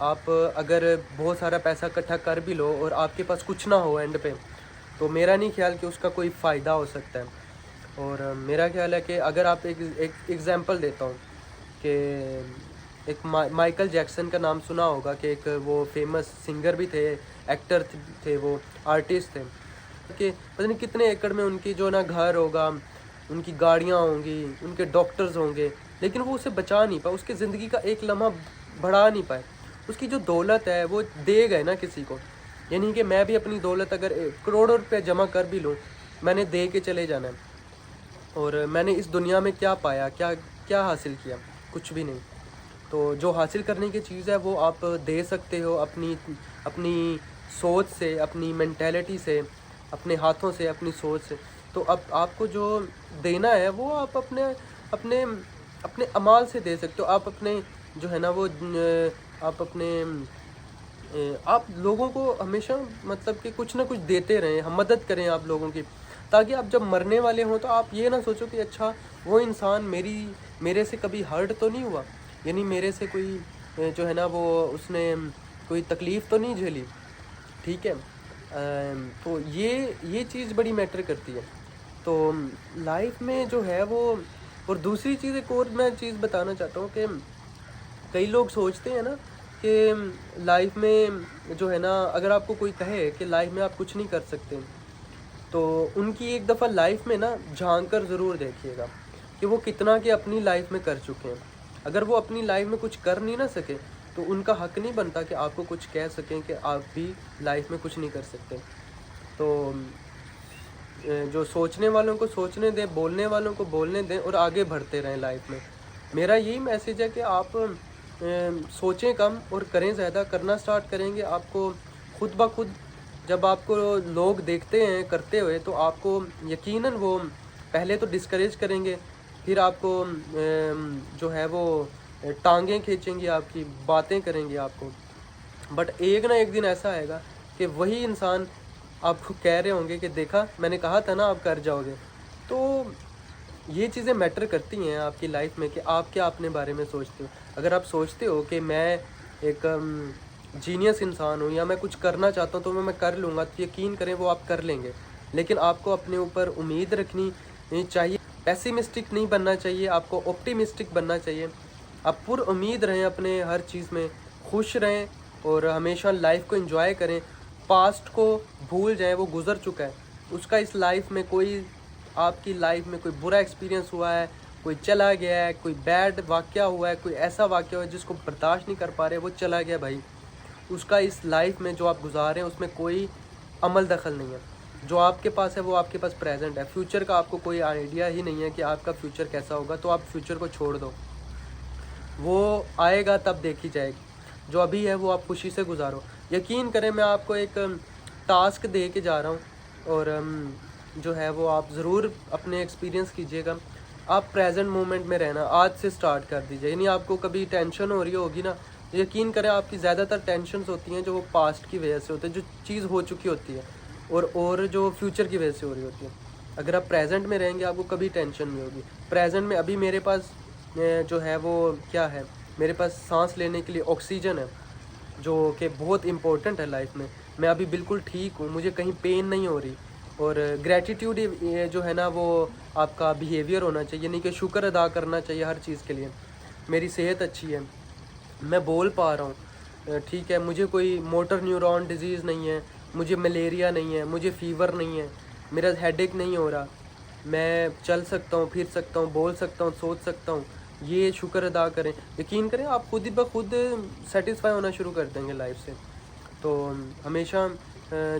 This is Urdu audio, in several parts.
آپ اگر بہت سارا پیسہ اکٹھا کر بھی لو اور آپ کے پاس کچھ نہ ہو اینڈ پہ، تو میرا نہیں خیال کہ اس کا کوئی فائدہ ہو سکتا ہے۔ اور میرا خیال ہے کہ اگر آپ ایک ایگزامپل دیتا ہوں کہ ایک مائیکل جیکسن کا نام سنا ہوگا، کہ ایک وہ فیمس سنگر بھی تھے، ایکٹر تھے، وہ آرٹسٹ تھے، کہ پتہ نہیں کتنے ایکڑ میں ان کی جو نا گھر ہوگا، ان کی گاڑیاں ہوں گی، ان کے ڈاکٹرز ہوں گے، لیکن وہ اسے بچا نہیں پائے، اس کی زندگی کا ایک لمحہ بڑھا نہیں پائے۔ اس کی جو دولت ہے وہ دے گئے نا کسی کو، یعنی کہ میں بھی اپنی دولت اگر کروڑوں روپے جمع کر بھی لوں، میں نے دے کے چلے جانا ہے۔ اور میں نے اس دنیا میں کیا پایا، کیا حاصل کیا؟ کچھ بھی نہیں۔ تو جو حاصل کرنے کی چیز ہے وہ آپ دے سکتے ہو اپنی سوچ سے، اپنی مینٹیلٹی سے، اپنے ہاتھوں سے، اپنی سوچ سے۔ تو اب آپ کو جو دینا ہے وہ آپ اپنے اعمال سے دے سکتے ہو۔ آپ اپنے جو ہے نا وہ آپ آپ لوگوں کو ہمیشہ مطلب کہ کچھ نہ کچھ دیتے رہیں، ہم مدد کریں آپ لوگوں کی، تاکہ آپ جب مرنے والے ہوں تو آپ یہ نہ سوچو کہ اچھا وہ انسان میرے سے کبھی ہرٹ تو نہیں ہوا، یعنی میرے سے کوئی جو ہے نا وہ اس نے کوئی تکلیف تو نہیں جھیلی، ٹھیک ہے۔ تو یہ چیز بڑی میٹر کرتی ہے۔ تو لائف میں جو ہے وہ، اور دوسری چیز ایک اور میں چیز بتانا چاہتا ہوں کہ کئی لوگ سوچتے ہیں نا کہ لائف میں جو ہے نا اگر آپ کو کوئی کہے کہ لائف میں آپ کچھ نہیں کر سکتے، تو ان کی ایک دفعہ لائف میں نا جھانک کر ضرور دیکھیے گا کہ وہ کتنا کہ اپنی لائف میں کر چکے ہیں۔ اگر وہ اپنی لائف میں کچھ کر نہیں نہ سکے تو ان کا حق نہیں بنتا کہ آپ کو کچھ کہہ سکیں کہ آپ بھی لائف میں کچھ نہیں کر سکتے۔ تو جو سوچنے والوں کو سوچنے دیں، بولنے والوں کو بولنے دیں، اور آگے بڑھتے رہیں لائف میں۔ میرا یہی میسیج ہے کہ آپ سوچیں کم اور کریں زیادہ۔ کرنا سٹارٹ کریں گے آپ کو خود بخود، جب آپ کو لوگ دیکھتے ہیں کرتے ہوئے تو آپ کو یقیناً وہ پہلے تو ڈسکریج کریں گے، پھر آپ کو جو ہے وہ ٹانگیں کھینچیں گے، آپ کی باتیں کریں گے آپ کو، بٹ ایک نہ ایک دن ایسا آئے گا کہ وہی انسان آپ کو کہہ رہے ہوں گے کہ دیکھا میں نے کہا تھا نا آپ کر جاؤ گے۔ تو یہ چیزیں میٹر کرتی ہیں آپ کی لائف میں کہ آپ کیا اپنے بارے میں سوچتے ہو۔ اگر آپ سوچتے ہو کہ میں ایک جینیس انسان ہوں یا میں کچھ کرنا چاہتا ہوں تو میں کر لوں گا، تو یقین کریں وہ آپ کر لیں گے۔ لیکن آپ کو اپنے اوپر امید رکھنی چاہیے، پیسیمسٹک نہیں بننا چاہیے، آپ کو آپٹیمسٹک بننا چاہیے۔ آپ پر امید رہیں اپنے ہر چیز میں، خوش رہیں اور ہمیشہ لائف کو انجوائے کریں۔ پاسٹ کو بھول جائیں، وہ گزر چکا ہے، اس کا اس لائف میں کوئی، آپ کی لائف میں کوئی برا ایکسپیرینس ہوا ہے، کوئی چلا گیا ہے، کوئی بیڈ واقعہ ہوا ہے، کوئی ایسا واقعہ ہوا ہے جس کو برداشت نہیں کر پا رہے، وہ چلا گیا بھائی۔ اس کا اس لائف میں جو آپ گزار رہے ہیں اس میں کوئی عمل دخل نہیں ہے۔ جو آپ کے پاس ہے وہ آپ کے پاس پریزنٹ ہے۔ فیوچر کا آپ کو کوئی آئیڈیا ہی نہیں ہے کہ آپ کا فیوچر کیسا ہوگا، تو آپ فیوچر کو چھوڑ دو، وہ آئے گا تب دیکھی جائے گی۔ جو ابھی ہے وہ آپ خوشی سے گزارو۔ یقین کریں میں آپ کو ایک ٹاسک دے کے جا رہا ہوں، اور جو ہے وہ آپ ضرور اپنے ایکسپیرینس کیجیے گا۔ آپ پریزنٹ مومنٹ میں رہنا آج سے سٹارٹ کر دیجیے۔ یعنی آپ کو کبھی ٹینشن ہو رہی ہوگی نا، یقین کریں آپ کی زیادہ تر ٹینشنز ہوتی ہیں جو وہ پاسٹ کی وجہ سے ہوتے ہیں، جو چیز ہو چکی ہوتی ہے، اور جو فیوچر کی وجہ سے ہو رہی ہوتی ہے۔ اگر آپ پریزنٹ میں رہیں گے آپ کو کبھی ٹینشن نہیں ہوگی۔ پریزنٹ میں ابھی میرے پاس جو ہے وہ کیا ہے، میرے پاس سانس لینے کے لیے آکسیجن ہے، جو کہ بہت امپورٹنٹ ہے لائف میں۔ میں ابھی بالکل ٹھیک ہوں، مجھے کہیں پین نہیں ہو رہی۔ اور گریٹیٹیوڈ جو ہے نا وہ آپ کا بیہیویئر ہونا چاہیے، یعنی کہ شکر ادا کرنا چاہیے ہر چیز کے لیے۔ میری صحت اچھی ہے، میں بول پا رہا ہوں، ٹھیک ہے، مجھے کوئی موٹر نیورون ڈیزیز نہیں ہے، مجھے ملیریا نہیں ہے، مجھے فیور نہیں ہے، میرا ہیڈ ایک نہیں ہو رہا، میں چل سکتا ہوں، پھر سکتا ہوں، بول سکتا ہوں، سوچ سکتا ہوں۔ یہ شکر ادا کریں، یقین کریں آپ خود ہی بخود سیٹسفائی ہونا شروع کر دیں گے لائف سے۔ تو ہمیشہ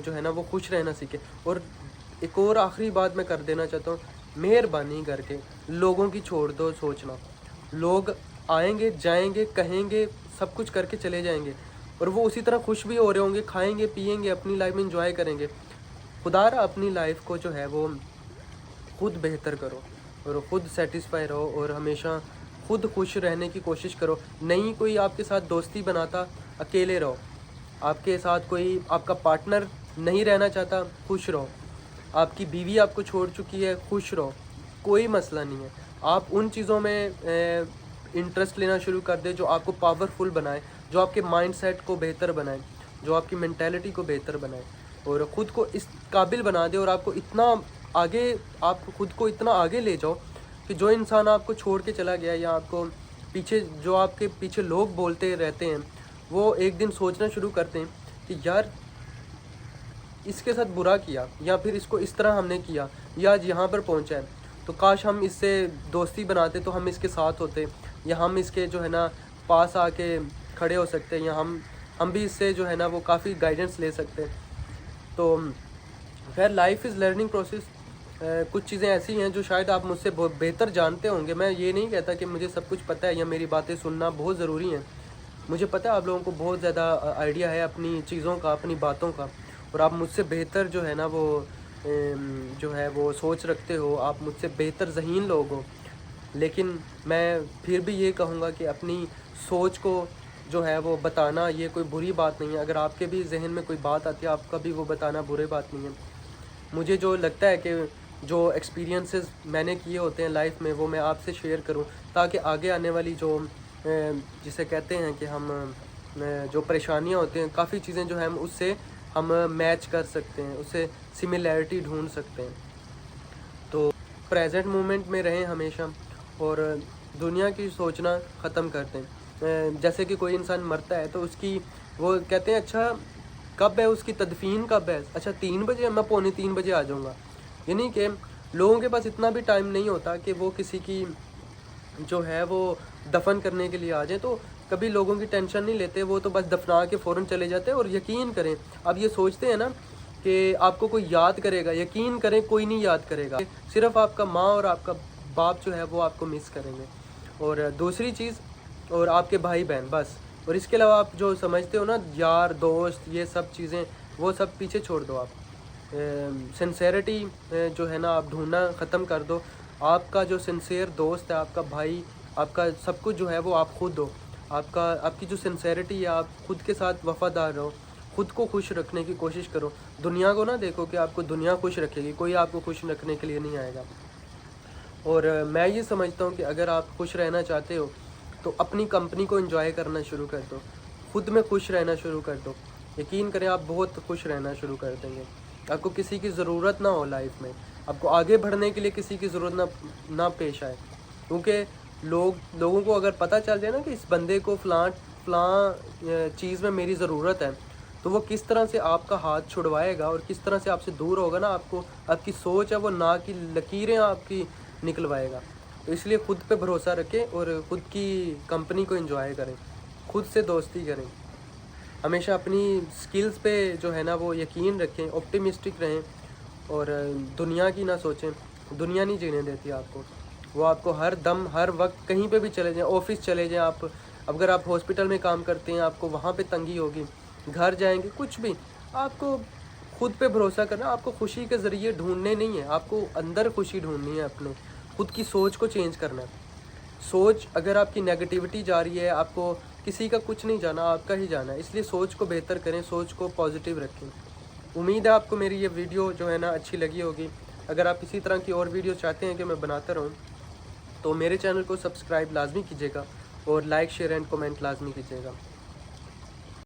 جو ہے نا وہ خوش رہنا سیکھیں۔ اور ایک اور آخری بات میں کر دینا چاہتا ہوں، مہربانی کر کے لوگوں کی چھوڑ دو سوچنا۔ لوگ آئیں گے، جائیں گے، کہیں گے، سب کچھ کر کے چلے جائیں گے، اور وہ اسی طرح خوش بھی ہو رہے ہوں گے، کھائیں گے، پئیں گے، اپنی لائف میں انجوائے کریں گے۔ خدا را اپنی لائف کو جو ہے وہ خود بہتر کرو اور خود سیٹسفائی رہو، اور ہمیشہ خود خوش رہنے کی کوشش کرو۔ نہیں کوئی آپ کے ساتھ دوستی بناتا، اکیلے رہو۔ آپ کے ساتھ کوئی آپ کا پارٹنر نہیں رہنا چاہتا، خوش رہو۔ آپ کی بیوی آپ کو چھوڑ چکی ہے، خوش رہو، کوئی مسئلہ نہیں ہے۔ آپ ان چیزوں میں انٹرسٹ لینا شروع کر دیں جو آپ کو پاورفل بنائے، جو آپ کے مائنڈ سیٹ کو بہتر بنائے، جو آپ کی مینٹیلٹی کو بہتر بنائے اور خود کو اس قابل بنا دے اور آپ کو خود کو اتنا آگے لے جاؤ کہ جو انسان آپ کو چھوڑ کے چلا گیا یا آپ کو پیچھے جو آپ کے پیچھے لوگ بولتے رہتے ہیں، وہ ایک دن سوچنا شروع کرتے ہیں کہ یار اس کے ساتھ برا کیا، یا پھر اس کو اس طرح ہم نے کیا، یا آج یہاں پر پہنچا ہے، تو کاش ہم اس سے دوستی بناتے تو ہم اس کے ساتھ ہوتے، یا ہم اس کے جو ہے نا پاس آ کے کھڑے ہو سکتے، یا ہم بھی اس سے جو ہے نا وہ کافی گائیڈنس لے سکتے. تو خیر لائف از لرننگ پروسیس. کچھ چیزیں ایسی ہیں جو شاید آپ مجھ سے بہت بہتر جانتے ہوں گے. میں یہ نہیں کہتا کہ مجھے سب کچھ پتہ ہے یا میری باتیں سننا بہت ضروری ہیں. مجھے پتہ ہے آپ لوگوں کو بہت زیادہ آئیڈیا ہے اپنی چیزوں کا، اپنی باتوں کا، اور آپ مجھ سے بہتر جو ہے نا وہ سوچ رکھتے ہو، آپ مجھ سے بہتر ذہین لوگ ہو. لیکن میں پھر بھی یہ کہوں گا کہ اپنی سوچ کو جو ہے وہ بتانا یہ کوئی بری بات نہیں ہے. اگر آپ کے بھی ذہن میں کوئی بات آتی ہے، آپ کا بھی وہ بتانا برے بات نہیں ہے. مجھے جو لگتا ہے کہ جو ایکسپیرینسز میں نے کیے ہوتے ہیں لائف میں وہ میں آپ سے شیئر کروں، تاکہ آگے آنے والی جو جسے کہتے ہیں کہ ہم جو پریشانیاں ہوتے ہیں، کافی چیزیں جو ہیں اس سے ہم میچ کر سکتے ہیں، اس سے سملیرٹی ڈھونڈ سکتے ہیں. تو پریزنٹ مومنٹ میں رہیں ہمیشہ اور دنیا کی سوچنا ختم کر دیں. جیسے کہ کوئی انسان مرتا ہے تو اس کی وہ کہتے ہیں اچھا کب ہے اس کی تدفین کب ہے، اچھا 3 بجے، میں 2:45 بجے آ جاؤں گا. یعنی کہ لوگوں کے پاس اتنا بھی ٹائم نہیں ہوتا کہ وہ کسی کی جو ہے وہ دفن کرنے کے لیے آ جائیں. تو کبھی لوگوں کی ٹینشن نہیں لیتے، وہ تو بس دفنا کے فوراً چلے جاتے ہیں. اور یقین کریں، اب یہ سوچتے ہیں نا کہ آپ کو کوئی یاد کرے گا، یقین کریں کوئی نہیں یاد کرے گا. صرف آپ کا ماں اور آپ کا باپ جو ہے وہ آپ کو مس کریں گے، اور دوسری چیز اور آپ کے بھائی بہن بس. اور اس کے علاوہ آپ جو سمجھتے ہو نا یار دوست یہ سب چیزیں، وہ سب پیچھے چھوڑ دو. آپ سنسیریٹی جو ہے نا آپ ڈھونڈنا ختم کر دو. آپ کا جو سنسیئر دوست ہے، آپ کا بھائی، آپ کا سب کچھ جو ہے وہ آپ خود ہو. آپ کی جو سنسیریٹی ہے، آپ خود کے ساتھ وفادار رہو، خود کو خوش رکھنے کی کوشش کرو. دنیا کو نہ دیکھو کہ آپ کو دنیا خوش رکھے گی، کوئی آپ کو خوش رکھنے کے لیے نہیں آئے گا. اور میں یہ سمجھتا ہوں کہ اگر آپ خوش رہنا چاہتے ہو تو اپنی کمپنی کو انجوائے کرنا شروع کر دو، خود میں خوش رہنا شروع کر دو. یقین کریں آپ بہت خوش رہنا شروع کر دیں گے. آپ کو کسی کی ضرورت نہ ہو لائف میں، آپ کو آگے بڑھنے کے لیے کسی کی ضرورت نہ پیش آئے. کیونکہ لوگوں کو اگر پتہ چل جائے نا کہ اس بندے کو فلاں چیز میں میری ضرورت ہے، تو وہ کس طرح سے آپ کا ہاتھ چھڑوائے گا اور کس طرح سے آپ سے دور ہوگا نا. آپ کی سوچ ہے وہ نا کی لکیریں آپ کی نکلوائے گا. تو اس لیے خود پہ بھروسہ رکھیں اور خود کی کمپنی کو انجوائے کریں، خود سے دوستی کریں. ہمیشہ اپنی سکلز پہ جو ہے نا وہ یقین رکھیں، آپٹیمسٹک رہیں اور دنیا کی نہ سوچیں. دنیا نہیں جینے دیتی آپ کو، وہ آپ کو ہر دم ہر وقت کہیں پہ بھی چلے جائیں، آفس چلے جائیں آپ، اگر آپ ہاسپٹل میں کام کرتے ہیں آپ کو وہاں پہ تنگی ہوگی، گھر جائیں گے کچھ بھی، آپ کو خود پہ بھروسہ کرنا. آپ کو خوشی کے ذریعے ڈھونڈنے نہیں ہے، آپ کو اندر خوشی ڈھونڈنی ہے. اپنے خود کی سوچ کو چینج کرنا ہے. سوچ اگر آپ کی نیگیٹیوٹی جا رہی ہے، آپ کو کسی کا کچھ نہیں جانا، آپ کا ہی جانا ہے. اس لیے سوچ کو بہتر کریں، سوچ کو پازیٹیو رکھیں. امید ہے آپ کو میری یہ ویڈیو جو ہے نا اچھی لگی ہوگی. اگر آپ اسی طرح کی اور ویڈیو چاہتے ہیں کہ میں بناتا رہوں تو میرے چینل کو سبسکرائب لازمی کیجیے گا اور لائک شیئر اینڈ کومنٹ لازمی کیجیے گا.